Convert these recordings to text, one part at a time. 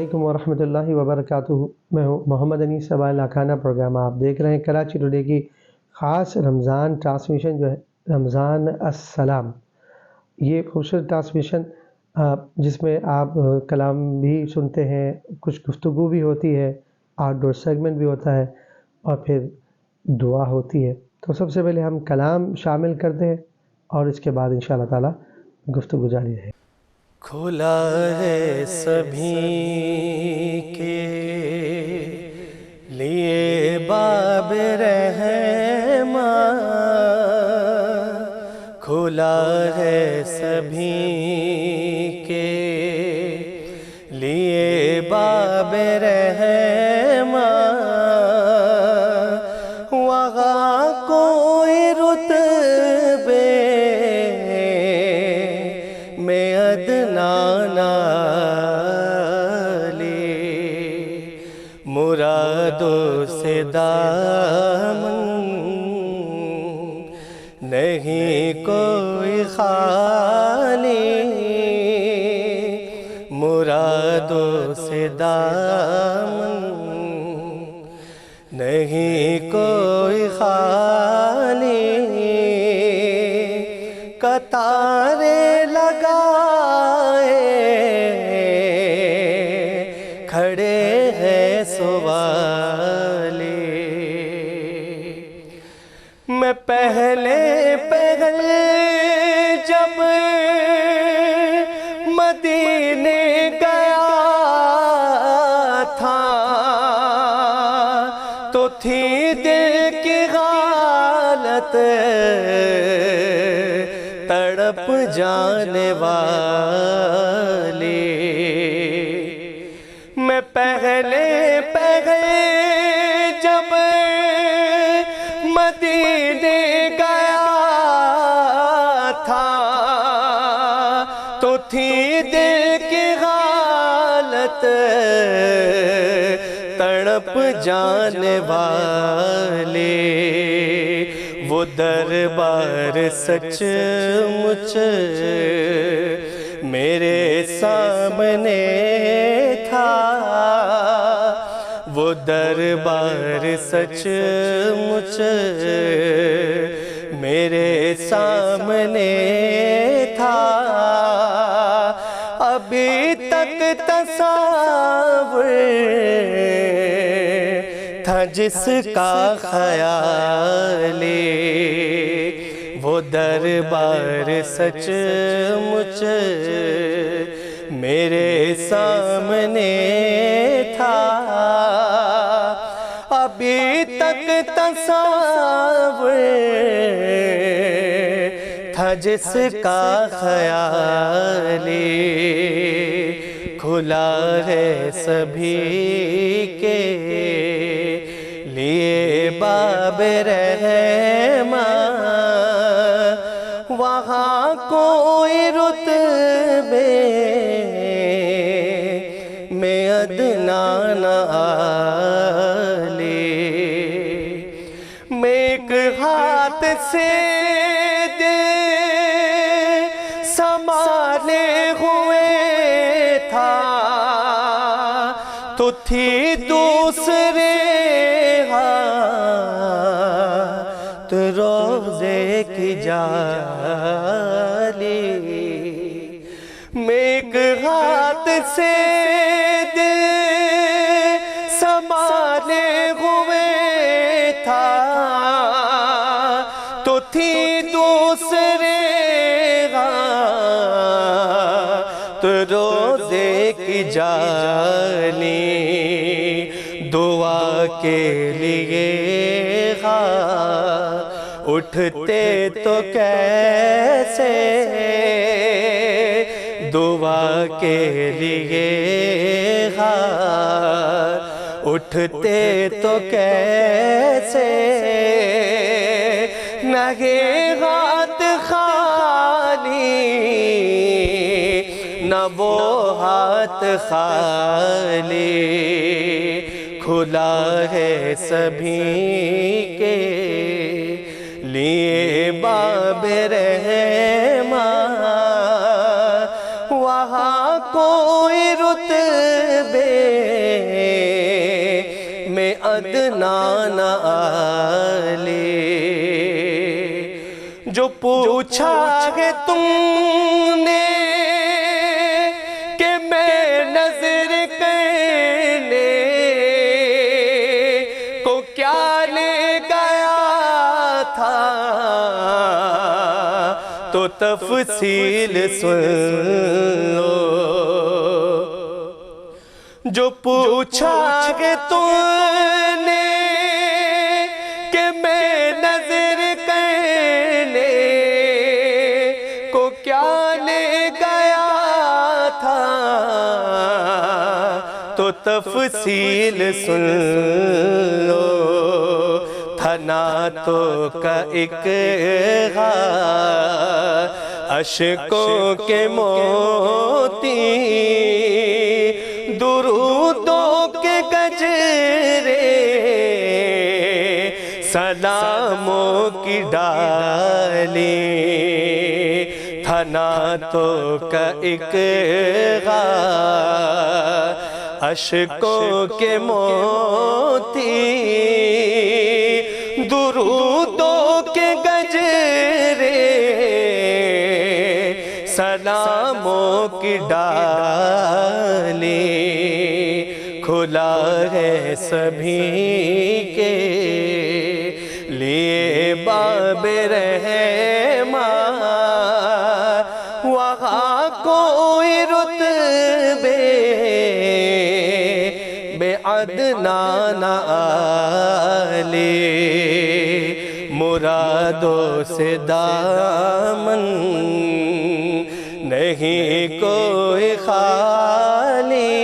علیکم ورحمۃ اللہ وبرکاتہ۔ میں ہوں محمد انیس صباح لاکھانہ پروگرام آپ دیکھ رہے ہیں کراچی ٹوڈے کی خاص رمضان ٹرانسمیشن جو ہے رمضان السلام، یہ خوبصورت ٹرانسمیشن جس میں آپ کلام بھی سنتے ہیں، کچھ گفتگو بھی ہوتی ہے، آؤٹ ڈور سیگمنٹ بھی ہوتا ہے اور پھر دعا ہوتی ہے۔ تو سب سے پہلے ہم کلام شامل کرتے ہیں اور اس کے بعد انشاءاللہ تعالی گفتگو جاری رہے۔ کھلا ہے سبھی کے لیے باب رحماں، کھلا ہے سبھی کے لیے باب رحماں، وہاں کوئی رتبے میں ادنا نہ لے، مرادوں سے دامن نہیں کوئی خالی، مرادوں سے دامن نہیں کوئی خالی، قطاریں لگائے کھڑے ہیں سوالے، میں پہلے جب مدینے گیا تھا تو تھی دل کی حالت تڑپ جانے والی، میں پہلے جب مدینے گیا تھا تو تھی دل کی حالت تڑپ جانے والی، وہ دربار سچ مچ میرے سامنے تھا، وہ دربار سچ مچ میرے سامنے تھا، ابھی تک تصور تھا جس کا خیال، وہ دربار سچ مچ میرے سامنے تھا، ابھی تک تصور تھا جس کا خیال، کھلا ہے سبھی کے لیے باب رحماں، وہاں کوئی رتبے میں ادنا نہ لے، میں ایک ہاتھ سے دے سنبھالے ہوئے تھا تو تھی دوسرے ہاتھ روزے کی جالی، میں ایک ہاتھ سے دے سنبھالے ہوئے تھا تو تھی دوسرے ہاتھ روزے کی جالی، دعا کے لیے اٹھتے تو کیسے، دعا کے لیے اٹھتے تو کیسے، نہ ہاتھ خالی نہ وہ ہاتھ خالی، کھلا ہے سبھی کے لیے باب رحماں، وہاں کوئی رتبے میں عدنان آلے، جو پوچھا ہے تم نے کہ میں نظر کرنے کو کیا لے گیا تھا، تو تفصیل سن لو۔ جو پوچھا کہ تم نے کہ میں نظر کرنے کو کیا لے گیا تھا، تو تفصیل سن لو۔ تھا نعتوں کا ایک غار، اشکوں کے موتی، درودوں کے گجرے، سلاموں کی ڈالی۔ تھا نعتوں کا ایک غار، اشکوں کے موتی، درودوں کے گجرے، سلاموں کی ڈالی۔ کھلا ہے سبھی کے لیے باب رحماں، وہاں کوئی رتبے بے عدنان آلے، مرادوں سے دامن نہیں کوئی خالی،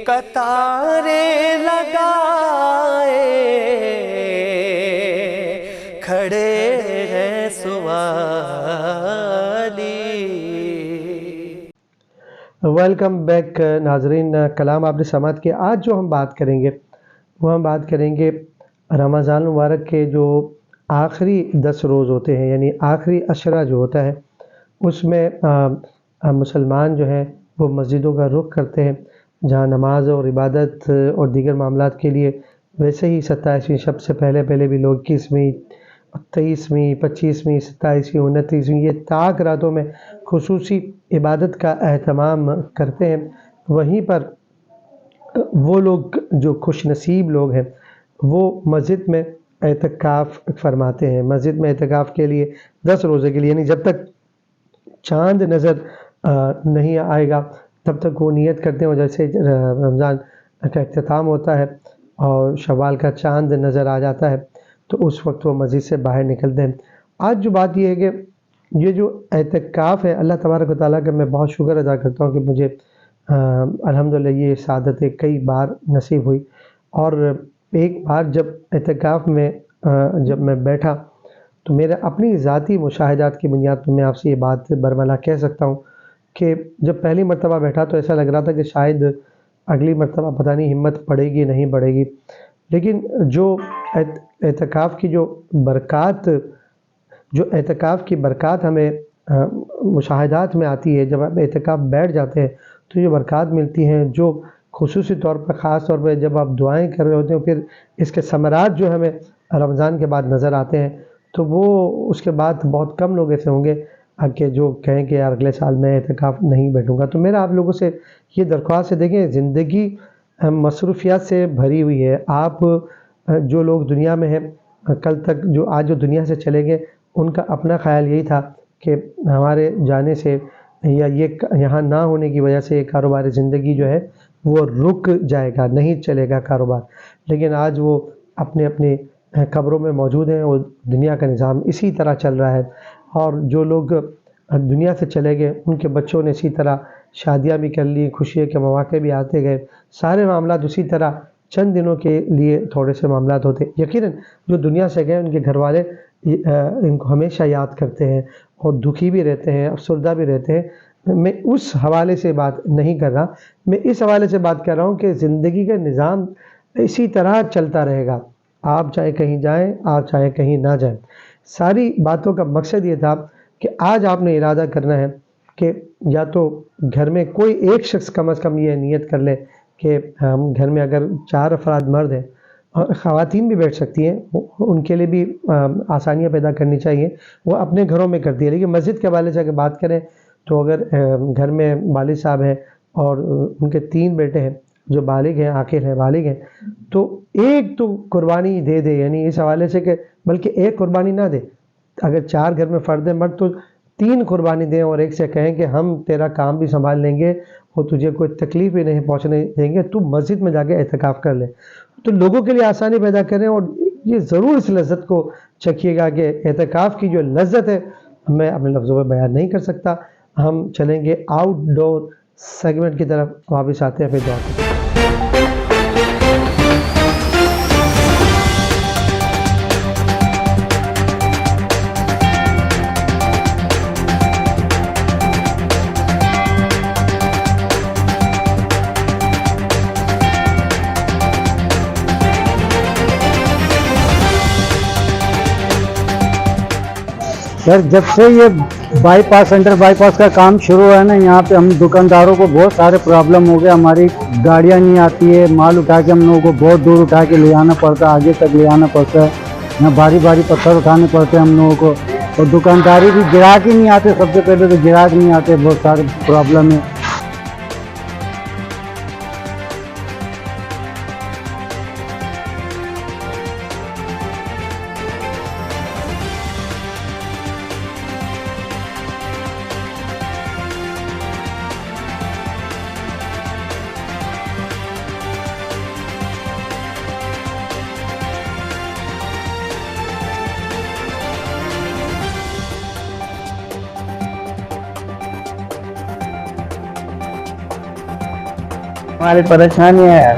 قطاریں لگائے کھڑے ہیں سوالی۔ ویلکم بیک ناظرین، کلام آپ نے سماعت کیا۔ آج جو ہم بات کریں گے وہ ہم بات کریں گے رمضان المبارک کے جو آخری 10 روز ہوتے ہیں، یعنی آخری عشرہ جو ہوتا ہے، اس میں مسلمان جو ہیں وہ مسجدوں کا رخ کرتے ہیں، جہاں نماز اور عبادت اور دیگر معاملات کے لیے ویسے ہی 27ویں شب سے پہلے بھی لوگ 21ویں، 23ویں، 25ویں، 27ویں، 29ویں، یہ تاک راتوں میں خصوصی عبادت کا اہتمام کرتے ہیں۔ وہیں پر وہ لوگ جو خوش نصیب لوگ ہیں وہ مسجد میں اعتکاف فرماتے ہیں۔ مسجد میں اعتکاف کے لیے 10 روزے کے لیے، یعنی جب تک چاند نظر نہیں آئے گا تب تک وہ نیت کرتے ہیں، اور جیسے رمضان کا اختتام ہوتا ہے اور شوال کا چاند نظر آ جاتا ہے تو اس وقت وہ مسجد سے باہر نکلتے ہیں۔ آج جو بات یہ ہے کہ یہ جو اعتکاف ہے، اللہ تبارک و تعالیٰ کا میں بہت شکر ادا کرتا ہوں کہ مجھے الحمدللہ یہ سعادت کئی بار نصیب ہوئی۔ اور ایک بار جب اعتکاف میں جب میں بیٹھا تو میرے اپنی ذاتی مشاہدات کی بنیاد پر میں آپ سے یہ بات برملا کہہ سکتا ہوں کہ جب پہلی مرتبہ بیٹھا تو ایسا لگ رہا تھا کہ شاید اگلی مرتبہ پتہ نہیں ہمت پڑے گی نہیں پڑے گی، لیکن جو اعتکاف کی جو اعتکاف کی برکات ہمیں مشاہدات میں آتی ہے، جب آپ اعتکاف بیٹھ جاتے ہیں تو جو برکات ملتی ہیں، جو خصوصی طور پر خاص طور پہ جب آپ دعائیں کر رہے ہوتے ہیں، پھر اس کے ثمرات جو ہمیں رمضان کے بعد نظر آتے ہیں، تو وہ اس کے بعد بہت کم لوگ ایسے ہوں گے کہ جو کہیں کہ یار اگلے سال میں اعتکاف نہیں بیٹھوں گا۔ تو میرا آپ لوگوں سے یہ درخواست ہے، دیکھیں زندگی مصروفیات سے بھری ہوئی ہے۔ آپ جو لوگ دنیا میں ہیں، کل تک آج جو دنیا سے چلے گئے، ان کا اپنا خیال یہی تھا کہ ہمارے جانے سے یا یہ یہاں نہ ہونے کی وجہ سے یہ کاروبار زندگی جو ہے وہ رک جائے گا، نہیں چلے گا کاروبار، لیکن آج وہ اپنے اپنے قبروں میں موجود ہیں، اور دنیا کا نظام اسی طرح چل رہا ہے۔ اور جو لوگ دنیا سے چلے گئے ان کے بچوں نے اسی طرح شادیاں بھی کر لی، خوشی کے مواقع بھی آتے گئے، سارے معاملات اسی طرح چند دنوں کے لیے تھوڑے سے معاملات ہوتے۔ یقیناً جو دنیا سے گئے ان کے گھر والے ان کو ہمیشہ یاد کرتے ہیں اور دکھی بھی رہتے ہیں، افسردہ بھی رہتے ہیں۔ میں اس حوالے سے بات نہیں کر رہا، میں اس حوالے سے بات کر رہا ہوں کہ زندگی کا نظام اسی طرح چلتا رہے گا، آپ چاہے کہیں جائیں، آپ چاہے کہیں نہ جائیں۔ ساری باتوں کا مقصد یہ تھا کہ آج آپ نے ارادہ کرنا ہے کہ یا تو گھر میں کوئی ایک شخص کم از کم یہ نیت کر لے کہ ہم گھر میں اگر 4 افراد مرد ہیں اور خواتین بھی بیٹھ سکتی ہیں، ان کے لیے بھی آسانیاں پیدا کرنی چاہیے، وہ اپنے گھروں میں کرتی ہے۔ لیکن مسجد کے حوالے سے اگر بات کریں تو اگر گھر میں والد صاحب ہیں اور ان کے 3 بیٹے ہیں جو بالغ ہیں، عاقل ہیں، بالغ ہیں، تو ایک تو قربانی دے دے، یعنی اس حوالے سے کہ بلکہ ایک قربانی نہ دے، اگر 4 گھر میں فرد مرد تو 3 قربانی دیں اور ایک سے کہیں کہ ہم تیرا کام بھی سنبھال لیں گے اور تجھے کوئی تکلیف بھی نہیں پہنچنے دیں گے، تو مسجد میں جا کے اعتکاف کر لے۔ تو لوگوں کے لیے آسانی پیدا کریں، اور یہ ضرور اس لذت کو چکھیے گا کہ اعتکاف کی جو لذت ہے میں اپنے لفظوں میں بیان نہیں کر سکتا۔ ہم چلیں گے آؤٹ ڈور سیگمنٹ کی طرف، واپس آتے ہیں پھر دعا کرتے ہیں۔ سر جب سے یہ بائی پاس انڈر بائی پاس کا کام شروع ہوا ہے نا، یہاں پہ ہم دکانداروں کو بہت سارے پرابلم ہو گئے۔ ہماری گاڑیاں نہیں آتی ہے، مال اٹھا کے ہم لوگوں کو بہت دور اٹھا کے لے آنا پڑتا ہے، آگے تک لے آنا پڑتا ہے، یہاں بھاری بھاری پتھر اٹھانے پڑتے ہیں ہم لوگوں کو، اور دکانداری بھی گراہک ہی نہیں آتے۔ سب سے پہلے تو گراہک نہیں آتے، بہت سارے پرابلم ہے۔ ہماری پریشانی ہے،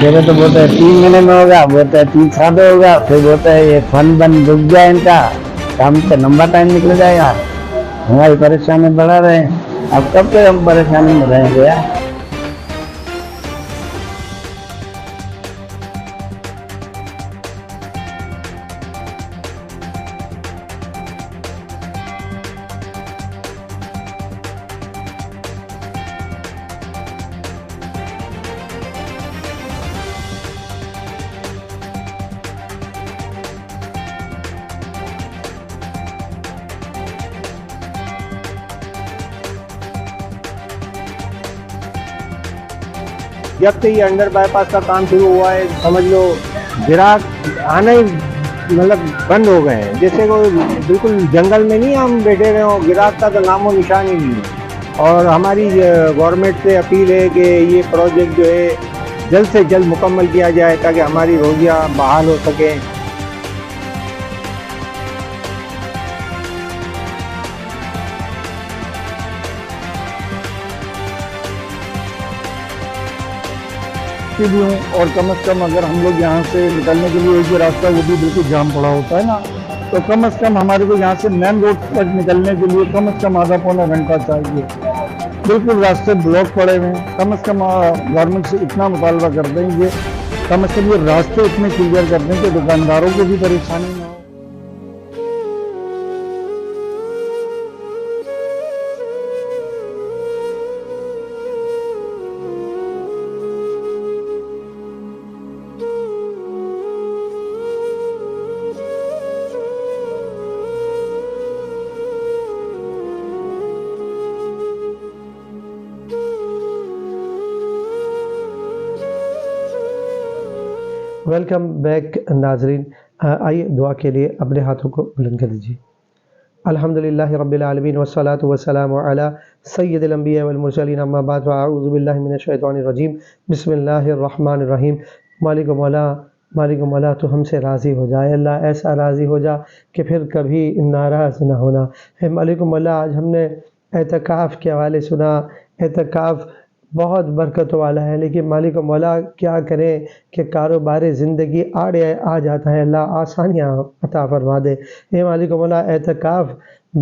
پہلے تو بولتے ہیں 3 مہینے میں ہوگا، بولتے ہیں 3 سال میں ہوگا، پھر بولتے ہیں یہ فنڈ بند رک گیا ان کا، کام سے لمبا ٹائم نکل جائے گا۔ ہماری پریشانی بڑھا رہے ہیں، اب کب تک ہم پریشانی میں رہیں گے یار۔ جب سے یہ انڈر بائی پاس کا کام شروع ہوا ہے، سمجھ لو گراہک آنا ہی مطلب بند ہو گئے ہیں، جیسے کوئی بالکل جنگل میں نہیں ہم بیٹھے رہے ہوں، گراہک کا تو نام و نشان ہی نہیں ہے۔ اور ہماری گورنمنٹ سے اپیل ہے کہ یہ پروجیکٹ جو ہے جلد سے جلد مکمل کیا جائے تاکہ ہماری روزیاں بحال ہو سکیں۔ بھی ہوں، اور کم از کم اگر ہم لوگ یہاں سے نکلنے کے لیے ایک ہی راستہ، وہ بھی بالکل جام پڑا ہوتا ہے نا، تو کم از کم ہمارے کو یہاں سے مین روڈ تک نکلنے کے لیے کم از کم آدھا پونا گھنٹہ چاہیے۔ بالکل راستے بلاک پڑے ہوئے ہیں، کم از کم گورنمنٹ سے اتنا مطالبہ کر دیں گے، کم از کم یہ راستے اتنے کلیئر کر دیں کہ دکانداروں کو بھی پریشانی نہ ہو۔ ویلکم بیک ناظرین، آئیے دعا کے لیے اپنے ہاتھوں کو بلند کر دیجیے۔ الحمدللہ رب العالمین والصلاة والسلام علی سید الانبیاء والمرسلین، اما بعد فاعوذ باللہ من الشیطان الرجیم، بسم اللہ الرحمن الرحیم۔ مالک و مولا تو ہم سے راضی ہو جائے، اللہ ایسا راضی ہو جا کہ پھر کبھی ناراض نہ ہونا۔ اے مالک و مولا، آج ہم نے اعتکاف کے حوالے سنا، اعتکاف بہت برکت والا ہے، لیکن مالک و مولا کیا کریں کہ کاروبار زندگی آڑے آ جاتا ہے، اللہ آسانیاں عطا فرما دے۔ اے مالک و مولا، اعتکاف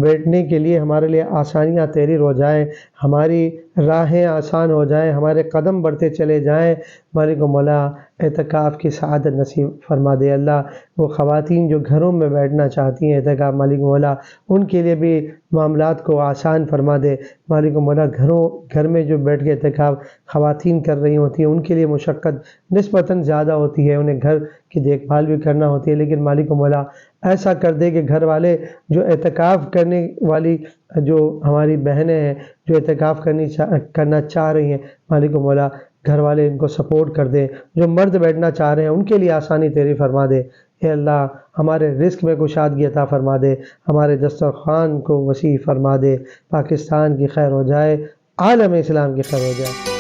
بیٹھنے کے لیے ہمارے لیے آسانیاں تحریر ہو جائیں، ہماری راہیں آسان ہو جائیں، ہمارے قدم بڑھتے چلے جائیں۔ مالک و مولا اعتکاف کی سعادت نصیب فرما دے اللہ۔ وہ خواتین جو گھروں میں بیٹھنا چاہتی ہیں اعتکاف، مالک و مولا ان کے لیے بھی معاملات کو آسان فرما دے۔ مالک و مولا گھر میں جو بیٹھ کے اعتکاف خواتین کر رہی ہوتی ہیں ان کے لیے مشقت نسبتاً زیادہ ہوتی ہے، انہیں گھر کی دیکھ بھال بھی کرنا ہوتی ہے، لیکن مالک و مولا ایسا کر دے کہ گھر والے جو اعتکاف کرنے والی جو ہماری بہنیں ہیں جو اعتکاف کرنا چاہ رہی ہیں، مالک و مولا گھر والے ان کو سپورٹ کر دیں۔ جو مرد بیٹھنا چاہ رہے ہیں ان کے لیے آسانی تیری فرما دے۔ اے اللہ ہمارے رزق میں کشادگی عطا فرما دے، ہمارے دسترخوان کو وسیع فرما دے، پاکستان کی خیر ہو جائے، عالم اسلام کی خیر ہو جائے۔